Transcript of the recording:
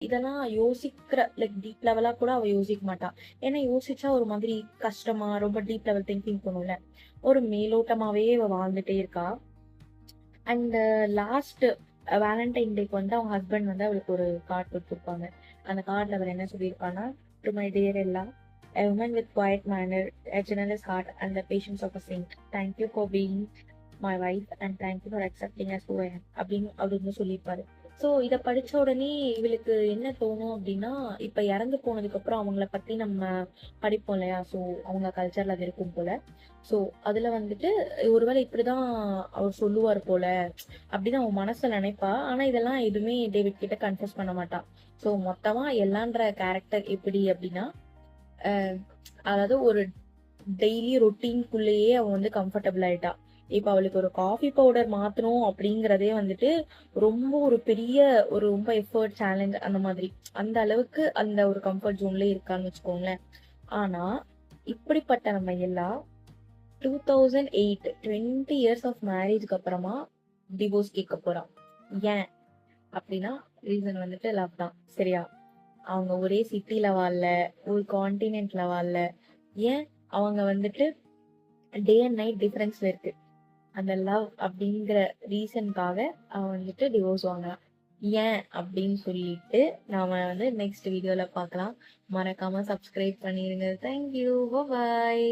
இதெல்லாம் யோசிக்கிற like deep லெவலா கூட அவ யோசிக்க மாட்டா. ஏன்னா யோசிச்சா ஒரு மாதிரி கஷ்டமா, ரொம்ப டீப் லெவல் திங்கிங் போணும்ல. ஒரு மேலோட்டமாவே அவ வாழ்ந்துட்டே இருக்கா. அண்ட் லாஸ்ட் வேலண்டைன் டேக்கு வந்து அவங்க ஹஸ்பண்ட் வந்து அவளுக்கு ஒரு கார்டு கொடுத்துருப்பாங்க. அந்த கார்டில் அவர் என்ன சொல்லியிருப்பான்னா, டு மை டியர் எல்லா, a woman with quiet manner, a generous heart, and the patience of a saint. Thank you for being my wife and thank you for accepting as who I am. அப்படின்னு அவர் வந்து சொல்லியிருப்பாரு. So இதை படிச்ச உடனே இவளுக்கு என்ன தோணும் அப்படின்னா, இப்போ இறந்து போனதுக்கு அப்புறம் அவங்கள பத்தி நம்ம படிப்போம் இல்லையா? ஸோ அவங்க கல்ச்சர்ல அது இருக்கும் போல. ஸோ அதுல வந்துட்டு ஒருவேளை இப்படிதான் அவர் சொல்லுவார் போல அப்படின்னு அவன் மனசுல நினைப்பா. ஆனா இதெல்லாம் எதுவுமே டேவிட் கிட்ட கன்ஃபர்ஸ் பண்ண மாட்டான். ஸோ மொத்தமா எல்லான்ற கேரக்டர் எப்படி அப்படின்னா, அதாவது ஒரு டெய்லி ரொட்டீன்குள்ளேயே அவன் வந்து கம்ஃபர்டபுள் ஆயிட்டா. இப்ப அவளுக்கு ஒரு காஃபி பவுடர் மாத்தணும் அப்படிங்கறதே வந்துட்டு ரொம்ப ஒரு பெரிய ஒரு ரொம்ப எஃபர்ட் சேலஞ்ச் அந்த மாதிரி. அந்த அளவுக்கு அந்த ஒரு கம்ஃபர்ட் ஜோன்ல இருக்கான்னு வச்சுக்கோங்களேன். ஆனா இப்படிப்பட்ட நம்ம எல்லாம் 2008 20 இயர்ஸ் ஆஃப் மேரேஜ்க்கு அப்புறமா டிவோர்ஸ் கேட்க போறான். ஏன் அப்படின்னா ரீசன் வந்துட்டு லவ் தான். சரியா? அவங்க ஒரே சிட்டில வாழல, ஒரு கான்டினென்ட்ல வாழல. ஏன் அவங்க வந்துட்டு டே அண்ட் நைட் டிஃபரன்ஸ்ல இருக்கு. அந்த லவ் அப்படிங்கிற ரீசனுக்காக அவன் வந்துட்டு டிவோர்ஸ் வாங்கலாம். ஏன் அப்படின்னு சொல்லிட்டு நாம வந்து நெக்ஸ்ட் வீடியோல பார்க்கலாம். மறக்காம சப்ஸ்கிரைப் பண்ணிருங்க. தேங்க்யூ, பாய்.